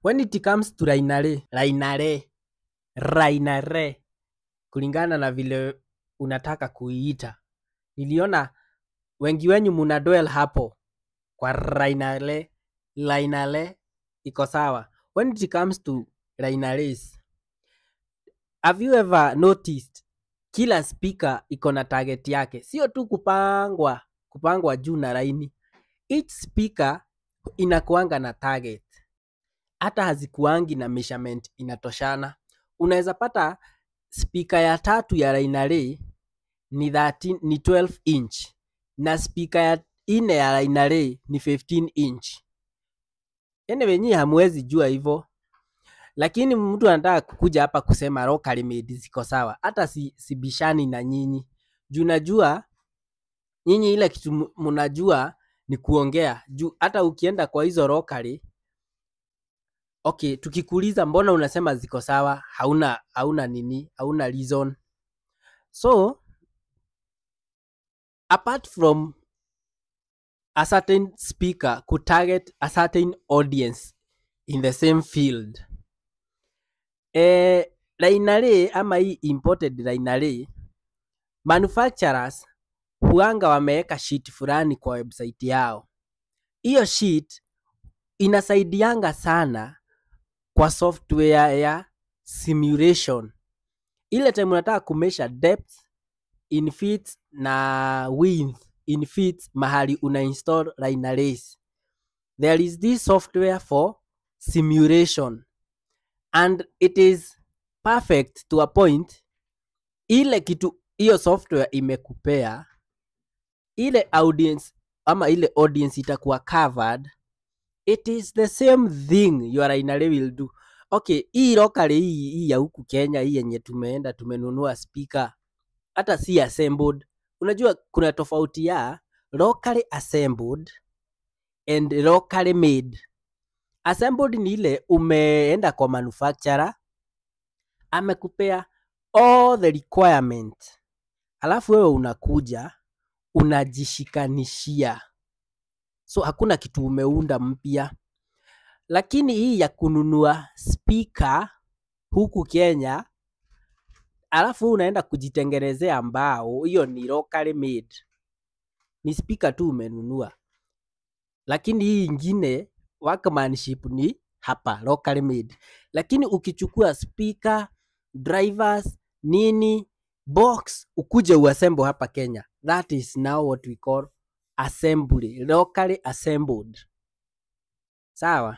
When it comes to Rainare, kulingana na vile unataka kuiita. Niliona wengi wenyu muna dwell hapo kwa Rainare iko sawa. When it comes to Rainares, have you ever noticed kila speaker iko na target yake? Sio tu kupangwa juu na laini. Each speaker inakuanga na target. Hata hazikuangi na measurement inatoshana. Unaweza pata speaker ya 3 ya Rainare ni 12 inch na speaker ya 4 ya Rainare ni 15 inch. Anyway, nyinyi hamwezi jua hivyo. Lakini mtu anataka kukuja hapa kusema locally made ziko sawa. Hata sibishani na nyinyi. Juu najua nyinyi ile kitu mnajua ni kuongea. Juu hata ukienda kwa hizo locally, okay, tukikuuliza mbona unasema ziko sawa, hauna reason. So apart from a certain speaker could target a certain audience in the same field, Rainare ama hii imported Rainare, manufacturers huanga wameweka sheet fulani kwa website yao. Hiyo sheet inasaidianga sana kwa software ya simulation. Ile time unataka kumeasure depth in feet na width in feet mahali unainstall Rainares, there is this software for simulation and it is perfect to a point. Ile kitu hiyo software imekupea, ile audience ama ile audience itakuwa covered, it is the same thing your Rainare will do. Okay, hii locally hii ya huku Kenya, hii yenye tumenunua speaker, hata si assembled. Unajua kuna tofauti ya locally assembled and locally made. Assembled ni ile umeenda kwa manufacturer, amekupea all the requirement, alafu wewe unakuja unajishikanishia. So hakuna kitu umeunda mpya. Lakini hii ya kununua speaker huku Kenya, alafu unaenda kujitengenezea mbao, hiyo ni locally made. Ni speaker tu umenunua. Lakini hii ingine workmanship ni hapa locally made. Lakini ukichukua speaker, drivers, nini, box, ukuje uassemble hapa Kenya, that is now what we call assembly, locally assembled. Sawa?